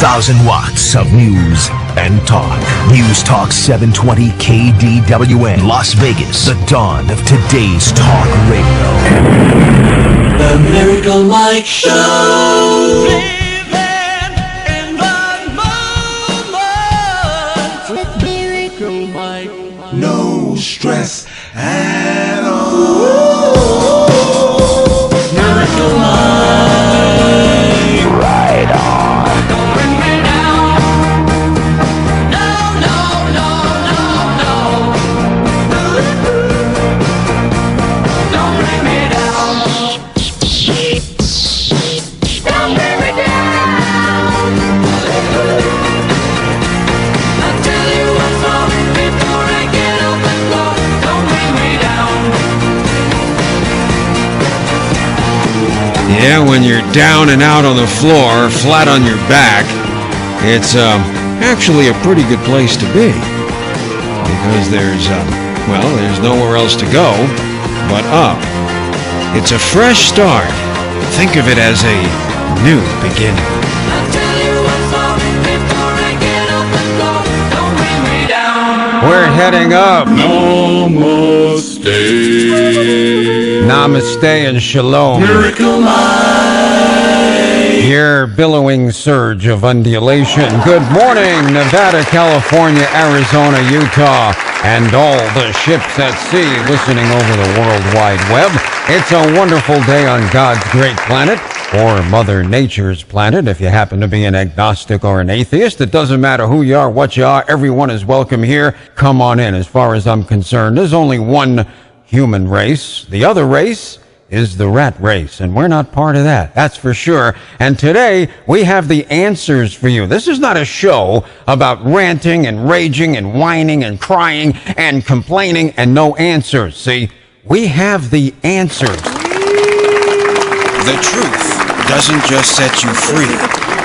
1,000 watts of news and talk. News Talk 720 KDWN, Las Vegas. The dawn of today's talk radio. The Miracle Mike Show. Living in the moment with Miracle Mike. No stress at all. Miracle Mike. Right on. Don't bring me down. No, no, no, no, no. Don't bring me down. Don't bring me down. I'll tell you what's wrong before I get off the floor. Don't bring me down. Yeah, when you're down and out on the floor, flat on your back, it's actually a pretty good place to be. Because there's nowhere else to go but up. It's a fresh start. Think of it as a new beginning. I'll tell you what's wrong before I get off the floor. Don't bring me down. We're heading up. Namaste and shalom. Miracle Mike. Your billowing surge of undulation. Good morning, Nevada, California, Arizona, Utah, and all the ships at sea listening over the World Wide Web. It's a wonderful day on God's great planet, or Mother Nature's planet, if you happen to be an agnostic or an atheist. It doesn't matter who you are, what you are. Everyone is welcome here. Come on in. As far as I'm concerned, there's only one human race. The other race is the rat race, and we're not part of that, that's for sure. And today, we have the answers for you. This is not a show about ranting and raging and whining and crying and complaining and no answers. See, we have the answers. The truth doesn't just set you free.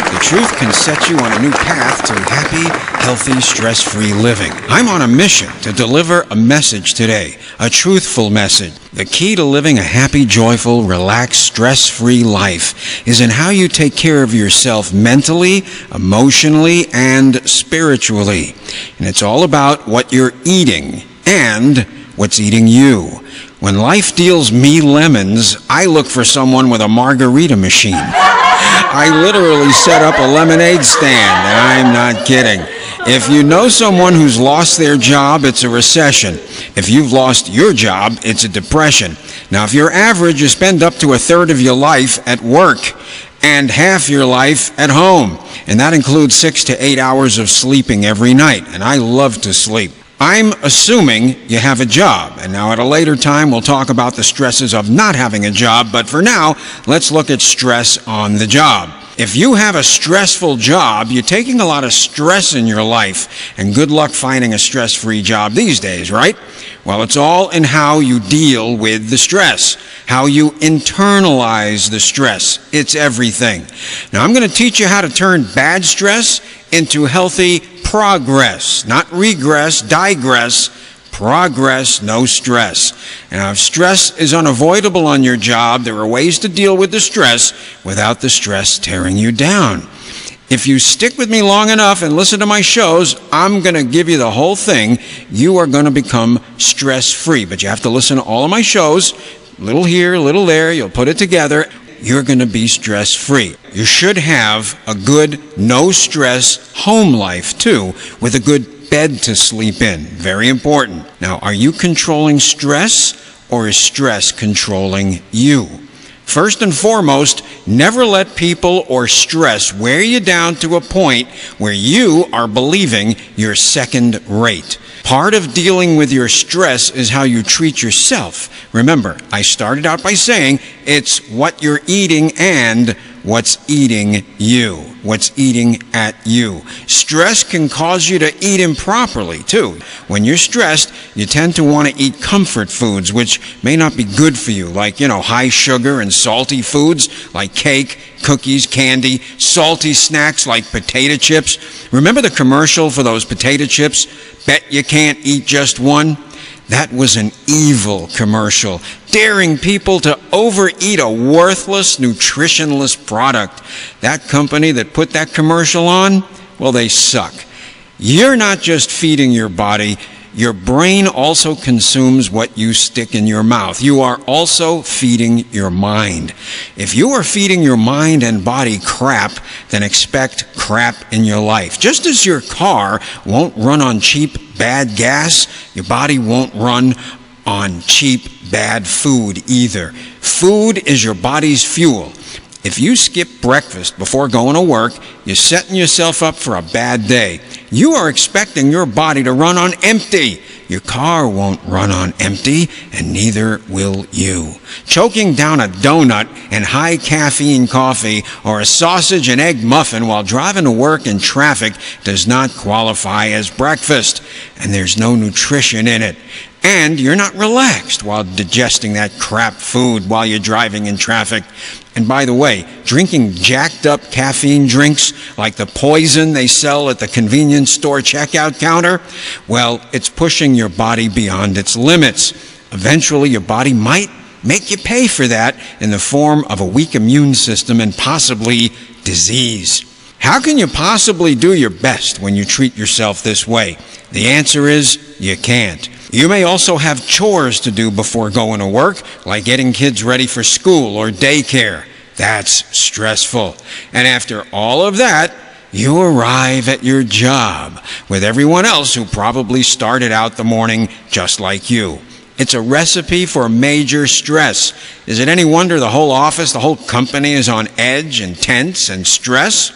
The truth can set you on a new path to happy, healthy, stress-free living. I'm on a mission to deliver a message today, a truthful message. The key to living a happy, joyful, relaxed, stress-free life is in how you take care of yourself mentally, emotionally, and spiritually. And it's all about what you're eating and what's eating you. When life deals me lemons, I look for someone with a margarita machine. I literally set up a lemonade stand, and I'm not kidding. If you know someone who's lost their job, it's a recession. If you've lost your job, it's a depression. Now, if you're average, you spend up to a third of your life at work and half your life at home. And that includes 6 to 8 hours of sleeping every night. And I love to sleep. I'm assuming you have a job, and now at a later time we'll talk about the stresses of not having a job, but for now, let's look at stress on the job. If you have a stressful job, you're taking a lot of stress in your life, and good luck finding a stress-free job these days, right? Well, it's all in how you deal with the stress, how you internalize the stress. It's everything. Now, I'm going to teach you how to turn bad stress into healthy progress, not regress, digress, progress, no stress. And if stress is unavoidable on your job, there are ways to deal with the stress without the stress tearing you down. If you stick with me long enough and listen to my shows, I'm going to give you the whole thing. You are going to become stress-free, but you have to listen to all of my shows, a little here, a little there, you'll put it together. You're going to be stress-free. You should have a good, no-stress home life, too, with a good bed to sleep in. Very important. Now, are you controlling stress, or is stress controlling you? First and foremost, never let people or stress wear you down to a point where you are believing you're second rate. Part of dealing with your stress is how you treat yourself. Remember, I started out by saying it's what you're eating and what's eating you, what's eating at you. Stress can cause you to eat improperly, too. When you're stressed, you tend to want to eat comfort foods, which may not be good for you, like, high sugar and salty foods like cake, cookies, candy, salty snacks like potato chips. Remember the commercial for those potato chips? Bet you can't eat just one? That was an evil commercial. daring people to overeat a worthless, nutritionless product. That company that put that commercial on, well, they suck. You're not just feeding your body. Your brain also consumes what you stick in your mouth. You are also feeding your mind. If you are feeding your mind and body crap, then expect crap in your life. Just as your car won't run on cheap, bad gas, your body won't run on cheap, bad food either. Food is your body's fuel. If you skip breakfast before going to work, you're setting yourself up for a bad day. You are expecting your body to run on empty. Your car won't run on empty, and neither will you. Choking down a donut and high caffeine coffee or a sausage and egg muffin while driving to work in traffic does not qualify as breakfast, and there's no nutrition in it. And you're not relaxed while digesting that crap food while you're driving in traffic. And by the way, drinking jacked up caffeine drinks like the poison they sell at the convenience store checkout counter, well, it's pushing your body beyond its limits. Eventually, your body might make you pay for that in the form of a weak immune system and possibly disease. How can you possibly do your best when you treat yourself this way? The answer is you can't. You may also have chores to do before going to work, like getting kids ready for school or daycare. That's stressful. And after all of that, you arrive at your job with everyone else who probably started out the morning just like you. It's a recipe for major stress. Is it any wonder the whole office, the whole company is on edge and tense and stress?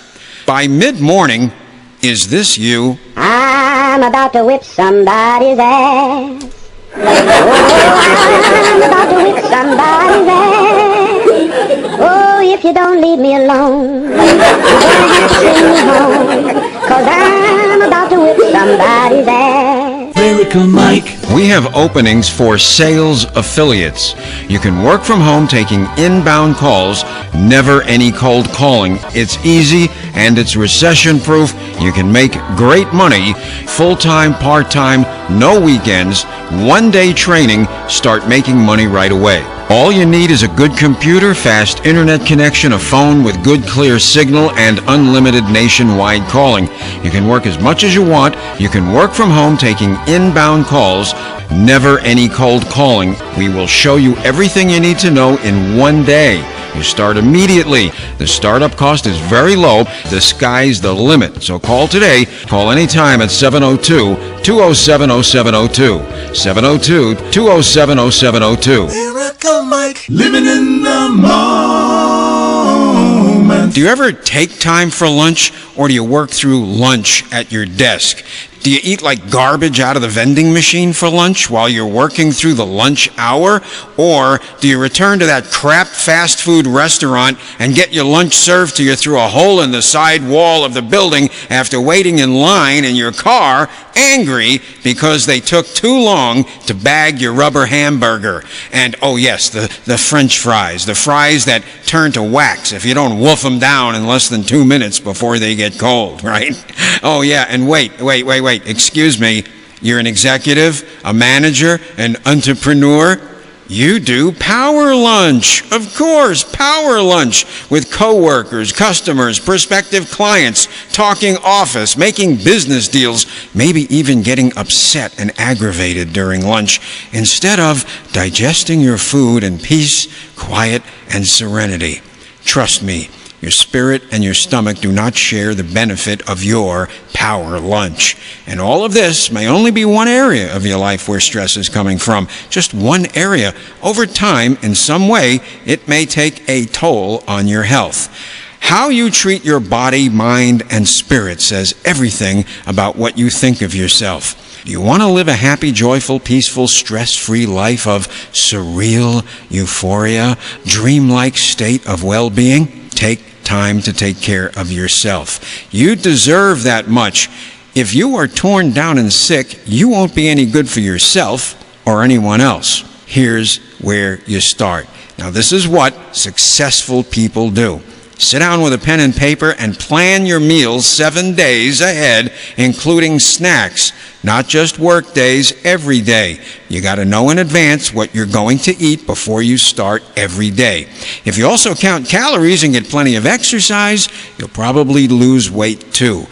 By mid-morning, is this you? I'm about to whip somebody's ass. Oh, I'm about to whip somebody's ass. Oh, if you don't leave me alone, you're gonna have to send me home. 'Cause I'm about to whip somebody's ass. Miracle Mike. We have openings for sales affiliates. You can work from home taking inbound calls, never any cold calling. It's easy and it's recession-proof. You can make great money, full-time, part-time, no weekends, one-day training, start making money right away. All you need is a good computer, fast internet connection, a phone with good clear signal, and unlimited nationwide calling. You can work as much as you want. You can work from home taking inbound calls, never any cold calling. We will show you everything you need to know in one day. You start immediately. The startup cost is very low. The sky's the limit. So call today. Call anytime at 702-207-0702. 702-207-0702. Miracle Mike. Living in the moment. Do you ever take time for lunch, or do you work through lunch at your desk? Do you eat like garbage out of the vending machine for lunch while you're working through the lunch hour? Or do you return to that crap fast food restaurant and get your lunch served to you through a hole in the side wall of the building after waiting in line in your car, angry because they took too long to bag your rubber hamburger? And, oh yes, the French fries, the fries that turn to wax if you don't wolf them down in less than 2 minutes before they get cold, right? Oh yeah, and wait. Excuse me, you're an executive, a manager, an entrepreneur. You do power lunch. Of course, power lunch with coworkers, customers, prospective clients, talking office, making business deals, maybe even getting upset and aggravated during lunch, instead of digesting your food in peace, quiet, and serenity. Trust me, your spirit and your stomach do not share the benefit of your power lunch. And all of this may only be one area of your life where stress is coming from. Just one area. Over time, in some way, it may take a toll on your health. How you treat your body, mind, and spirit says everything about what you think of yourself. Do you want to live a happy, joyful, peaceful, stress-free life of surreal euphoria, dreamlike state of well-being? Take time to take care of yourself. You deserve that much. If you are torn down and sick, you won't be any good for yourself or anyone else. Here's where you start. Now, this is what successful people do. Sit down with a pen and paper and plan your meals 7 days ahead, including snacks. Not just work days, every day. You got to know in advance what you're going to eat before you start every day. If you also count calories and get plenty of exercise, you'll probably lose weight too.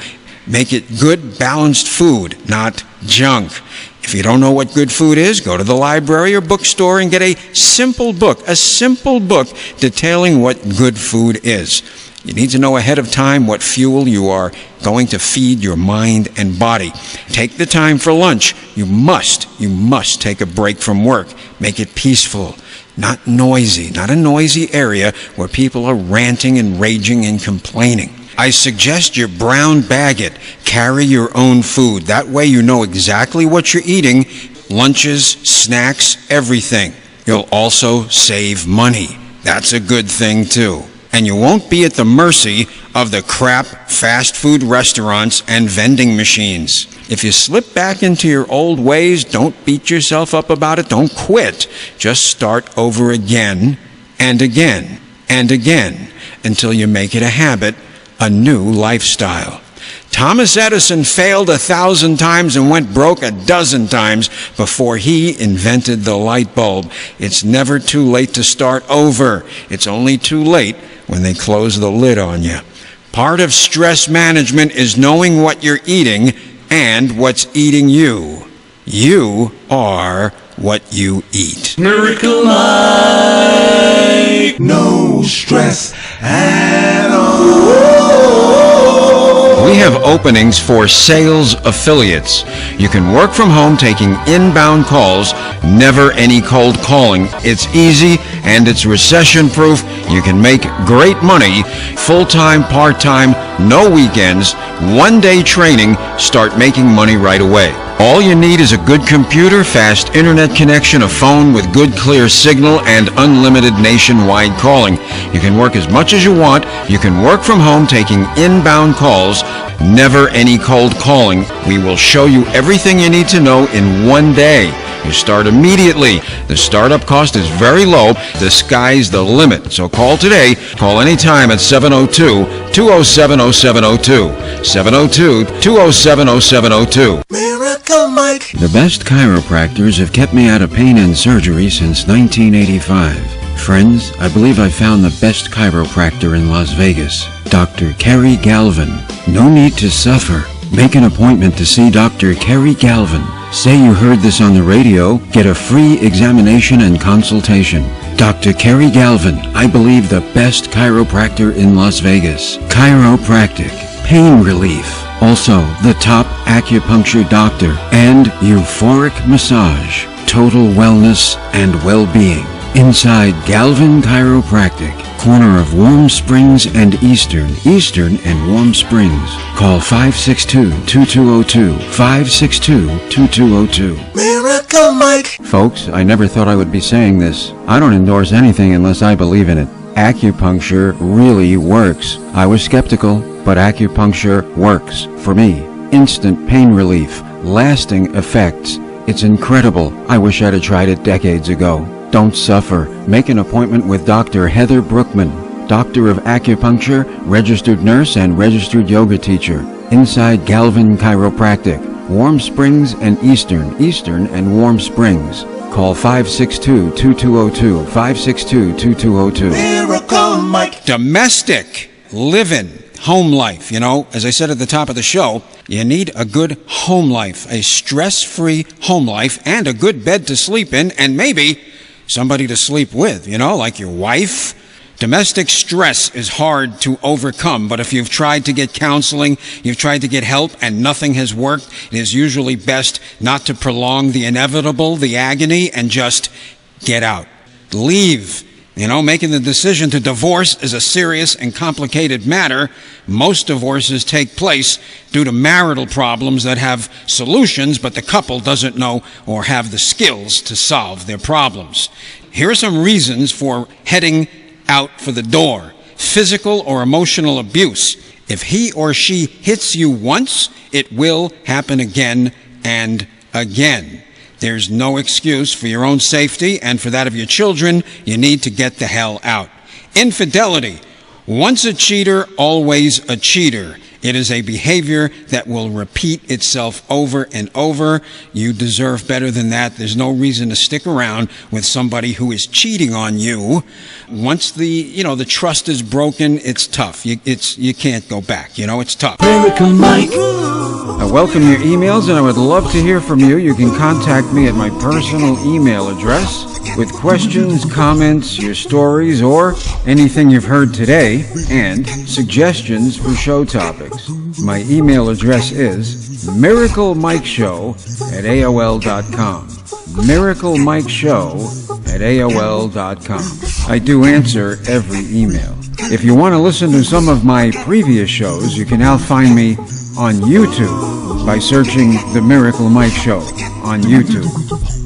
Make it good, balanced food, not junk. If you don't know what good food is, go to the library or bookstore and get a simple book detailing what good food is. You need to know ahead of time what fuel you are going to feed your mind and body. Take the time for lunch. You must take a break from work. Make it peaceful, not noisy, not a noisy area where people are ranting and raging and complaining. I suggest you brown bag it. Carry your own food. That way you know exactly what you're eating. Lunches, snacks, everything. You'll also save money. That's a good thing too. And you won't be at the mercy of the crap fast food restaurants and vending machines. If you slip back into your old ways, don't beat yourself up about it. Don't quit. Just start over again and again and again until you make it a habit, a new lifestyle. Thomas Edison failed 1,000 times and went broke 12 times before he invented the light bulb. It's never too late to start over. It's only too late when they close the lid on you. Part of stress management is knowing what you're eating and what's eating you. You are what you eat. Miracle Mike. No stress at all. We have openings for sales affiliates. You can work from home taking inbound calls, never any cold calling. It's easy and it's recession-proof. You can make great money, full-time, part-time, no weekends, one-day training, start making money right away. All you need is a good computer, fast internet connection, a phone with good clear signal, and unlimited nationwide calling. You can work as much as you want. You can work from home taking inbound calls, never any cold calling. We will show you everything you need to know in one day. You start immediately. The startup cost is very low. The sky's the limit. So call today. Call anytime at 702-207-0702. 702-207-0702. Miracle Mike. The best chiropractors have kept me out of pain and surgery since 1985. Friends, I believe I found the best chiropractor in Las Vegas, Dr. Kerry Galvin. No need to suffer. Make an appointment to see Dr. Kerry Galvin. Say you heard this on the radio, get a free examination and consultation. Dr. Kerry Galvin, I believe the best chiropractor in Las Vegas. Chiropractic, pain relief. Also, the top acupuncture doctor and euphoric massage. Total wellness and well-being. Inside Galvin Chiropractic, corner of Warm Springs and Eastern and Warm Springs. Call 562-2202, 562-2202. Miracle Mike. Folks, I never thought I would be saying this. I don't endorse anything unless I believe in it. Acupuncture really works. I was skeptical, but acupuncture works for me. Instant pain relief, lasting effects. It's incredible. I wish I'd have tried it decades ago. Don't suffer. Make an appointment with Dr. Heather Brookman, Doctor of Acupuncture, registered nurse, and registered yoga teacher. Inside Galvin Chiropractic, Warm Springs and Eastern and Warm Springs. Call 562-2202, 562-2202. Miracle Mike. Domestic living. Home life. You know, as I said at the top of the show, you need a good home life, a stress-free home life, and a good bed to sleep in, and maybe somebody to sleep with, you know, like your wife. Domestic stress is hard to overcome, but if you've tried to get counseling, you've tried to get help, and nothing has worked, it is usually best not to prolong the inevitable, the agony, and just get out. Leave. You know, making the decision to divorce is a serious and complicated matter. Most divorces take place due to marital problems that have solutions, but the couple doesn't know or have the skills to solve their problems. Here are some reasons for heading out for the door. Physical or emotional abuse. If he or she hits you once, it will happen again and again. There's no excuse. For your own safety and for that of your children, you need to get the hell out. Infidelity. Once a cheater, always a cheater. It is a behavior that will repeat itself over and over. You deserve better than that. There's no reason to stick around with somebody who is cheating on you. Once the trust is broken, it's tough. You can't go back. It's tough. Miracle Mike. I welcome your emails, and I would love to hear from you. You can contact me at my personal email address with questions, comments, your stories, or anything you've heard today, and suggestions for show topics. My email address is miraclemikeshow@aol.com. miraclemikeshow@aol.com. I do answer every email. If you want to listen to some of my previous shows, you can now find me on YouTube by searching The Miracle Mike Show on YouTube.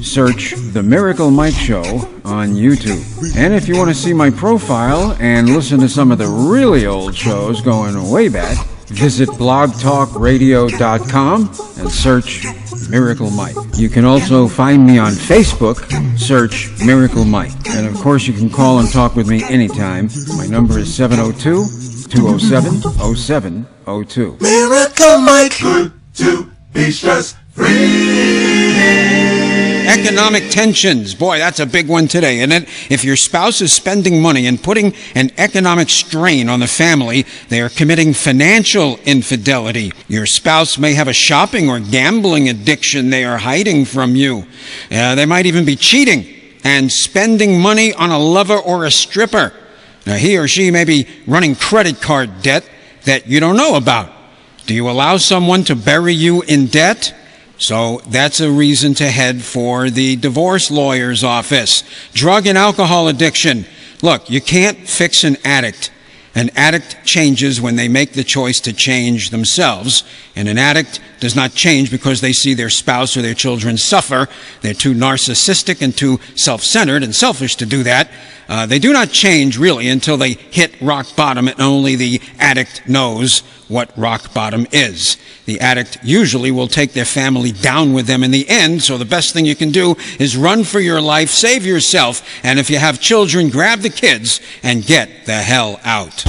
Search The Miracle Mike Show on YouTube. And if you want to see my profile and listen to some of the really old shows going way back, visit blogtalkradio.com and search Miracle Mike. You can also find me on Facebook, search Miracle Mike. And of course you can call and talk with me anytime. My number is 702-207-0702. Miracle Mike. Good to be stress-free. Economic tensions. Boy, that's a big one today, isn't it? If your spouse is spending money and putting an economic strain on the family, they are committing financial infidelity. Your spouse may have a shopping or gambling addiction they are hiding from you. They might even be cheating and spending money on a lover or a stripper. Now, he or she may be running credit card debt that you don't know about. Do you allow someone to bury you in debt? So that's a reason to head for the divorce lawyer's office. Drug and alcohol addiction. Look, you can't fix an addict. An addict changes when they make the choice to change themselves. And an addict does not change because they see their spouse or their children suffer. They're too narcissistic and too self-centered and selfish to do that. They do not change really until they hit rock bottom, and only the addict knows what rock bottom is. The addict usually will take their family down with them in the end, so the best thing you can do is run for your life, save yourself, and if you have children, grab the kids and get the hell out.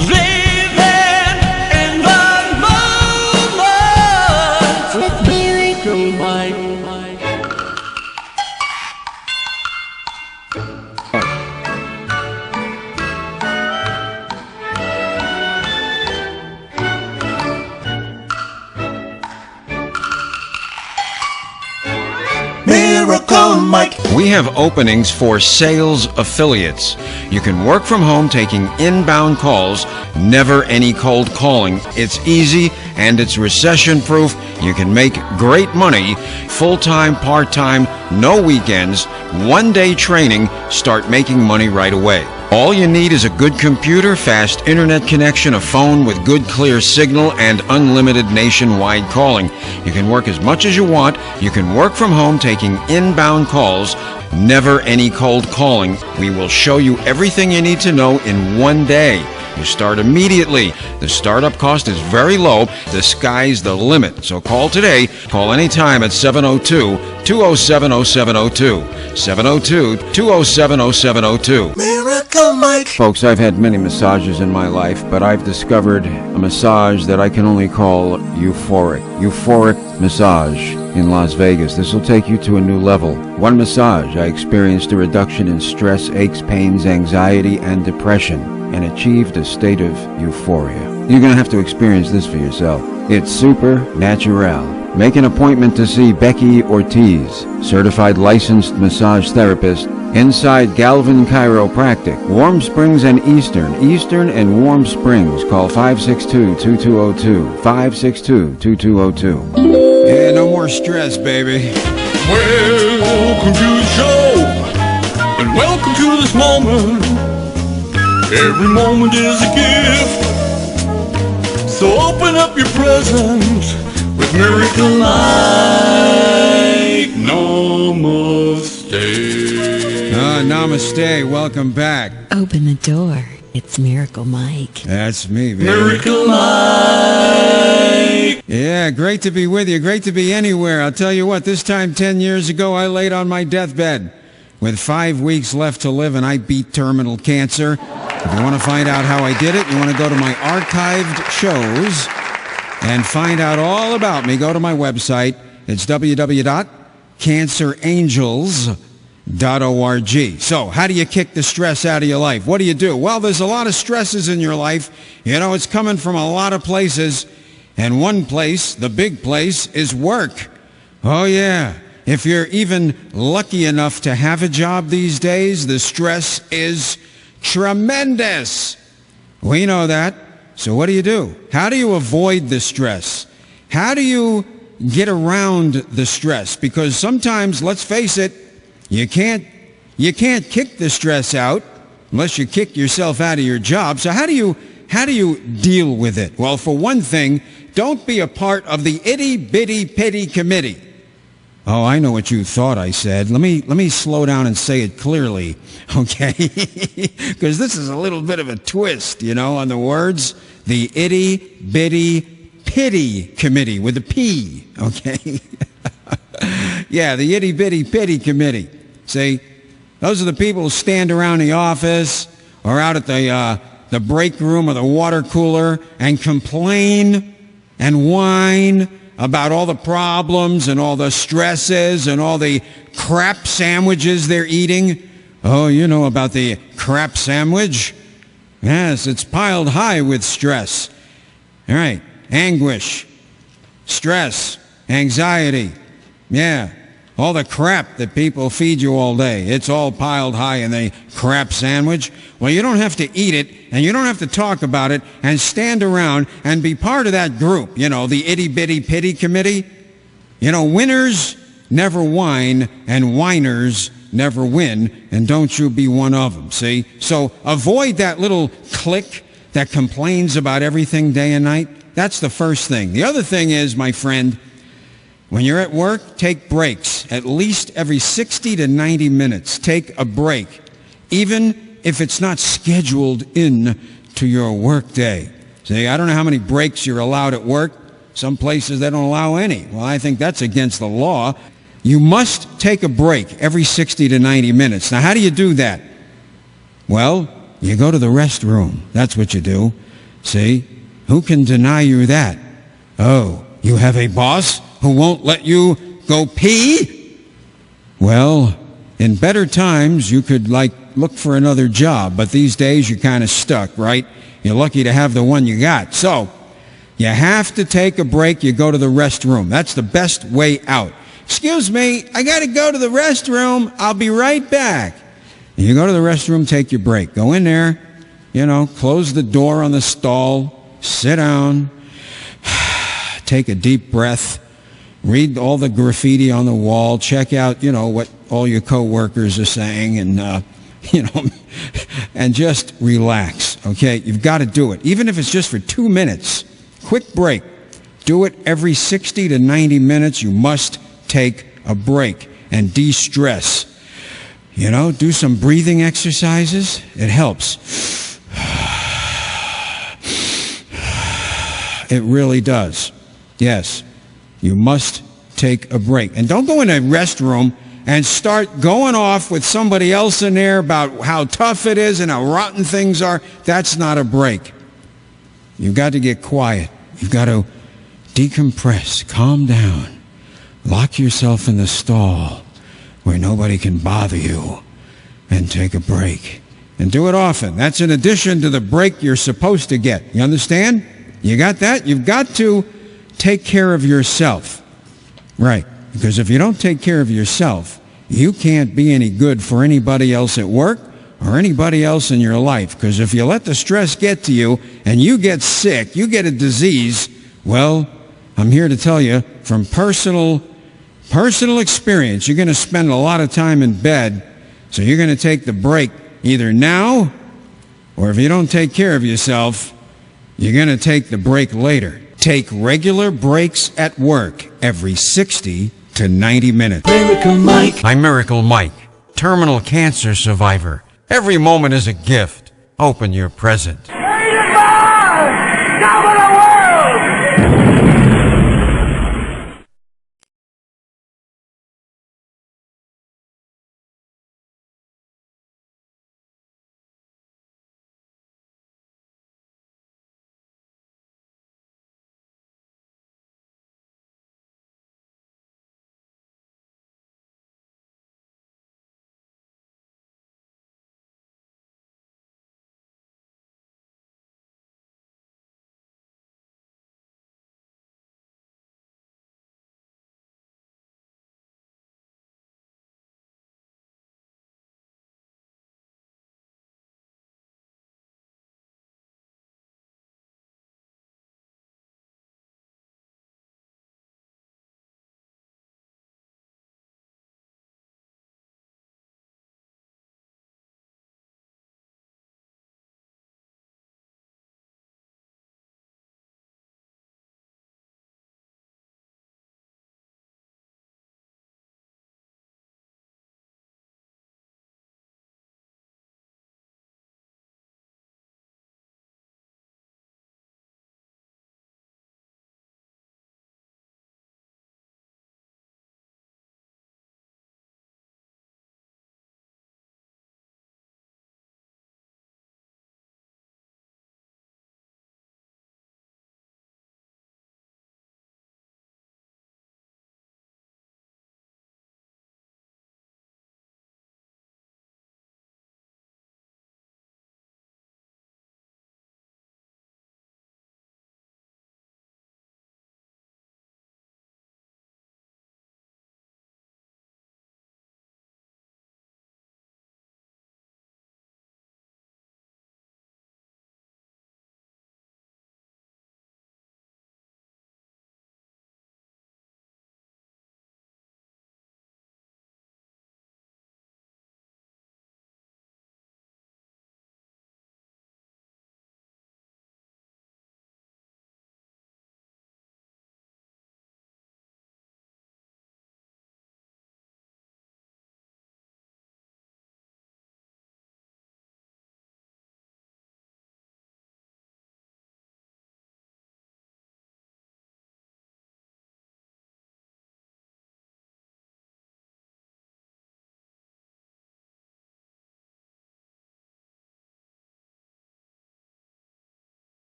Miracle Mike. We have openings for sales affiliates. You can work from home taking inbound calls, never any cold calling. It's easy and it's recession proof. You can make great money, full-time, part-time, no weekends, one-day training, start making money right away. All you need is a good computer, fast internet connection, a phone with good clear signal, and unlimited nationwide calling. You can work as much as you want. You can work from home taking inbound calls, never any cold calling. We will show you everything you need to know in one day. You start immediately. The startup cost is very low. The sky's the limit. So call today. Call anytime at 702-207-0702. 702-207-0702. Miracle Mike. Folks, I've had many massages in my life, but I've discovered a massage that I can only call euphoric. Euphoric massage in Las Vegas. This will take you to a new level. One massage, I experienced a reduction in stress, aches, pains, anxiety, and depression, and achieved a state of euphoria. You're going to have to experience this for yourself. It's supernatural. Make an appointment to see Becky Ortiz, certified licensed massage therapist, inside Galvin Chiropractic, Warm Springs and Eastern and Warm Springs. Call 562-2202, 562-2202. Yeah, no more stress, baby. Welcome to the show, and welcome to this moment. Every moment is a gift, so open up your present with Miracle Mike. Namaste. Namaste. Welcome back. Open the door. It's Miracle Mike. That's me, baby. Miracle Mike. Yeah, great to be with you. Great to be anywhere. I'll tell you what, this time 10 years ago, I laid on my deathbed. with 5 weeks left to live, and I beat terminal cancer. If you want to find out how I did it, you want to go to my archived shows and find out all about me. Go to my website. It's www.cancerangels.org. So, how do you kick the stress out of your life? What do you do? Well, there's a lot of stresses in your life. You know, it's coming from a lot of places. And one place, the big place, is work. Oh, yeah. If you're even lucky enough to have a job these days, the stress is tremendous. We know that. So what do? How do you avoid the stress? How do you get around the stress? Because sometimes, let's face it, you can't kick the stress out unless you kick yourself out of your job. So how do you deal with it? Well, for one thing, don't be a part of the itty-bitty-pitty committee. Oh, I know what you thought I said. Let me slow down and say it clearly, okay? Because this is a little bit of a twist, you know, on the words. The itty-bitty-pitty committee with a P, okay? Yeah, the itty-bitty-pitty committee. See, those are the people who stand around the office or out at the break room or the water cooler and complain and whine about all the problems and all the stresses and all the crap sandwiches they're eating. Oh, you know about the crap sandwich? Yes, it's piled high with stress. All right, anguish, stress, anxiety. Yeah, all the crap that people feed you all day. It's all piled high in the crap sandwich. Well, you don't have to eat it, and you don't have to talk about it, and stand around and be part of that group, you know, the itty-bitty-pitty committee. You know, winners never whine, and whiners never win, and don't you be one of them, see? So avoid that little clique that complains about everything day and night. That's the first thing. The other thing is, my friend, when you're at work, take breaks. At least every 60 to 90 minutes, take a break, even if it's not scheduled in to your work day. See, I don't know how many breaks you're allowed at work. Some places they don't allow any. Well, I think that's against the law. You must take a break every 60 to 90 minutes. Now, how do you do that? Well, you go to the restroom. That's what you do. See? Who can deny you that? Oh, you have a boss who won't let you go pee? Well, in better times, you could, look for another job. But these days, you're kind of stuck, right? You're lucky to have the one you got. So, you have to take a break. You go to the restroom. That's the best way out. Excuse me, I got to go to the restroom. I'll be right back. You go to the restroom, take your break. Go in there, close the door on the stall, sit down, take a deep breath, read all the graffiti on the wall, check out, what all your coworkers are saying, and, and just relax, okay? You've got to do it. Even if it's just for 2 minutes, quick break. Do it every 60 to 90 minutes. You must take a break and de-stress. Do some breathing exercises. It helps. It really does. Yes, you must take a break. And don't go in a restroom and start going off with somebody else in there about how tough it is and how rotten things are. That's not a break. You've got to get quiet. You've got to decompress, calm down, lock yourself in the stall where nobody can bother you, and take a break. And do it often. That's in addition to the break you're supposed to get. You understand? You got that? You've got to take care of yourself. Right. Because if you don't take care of yourself, you can't be any good for anybody else at work or anybody else in your life. Because if you let the stress get to you and you get sick, you get a disease, well, I'm here to tell you from personal experience, you're going to spend a lot of time in bed. So you're going to take the break either now, or if you don't take care of yourself, you're going to take the break later. Take regular breaks at work every 60 to 90 minutes. Miracle Mike. I'm Miracle Mike, terminal cancer survivor. Every moment is a gift. Open your present.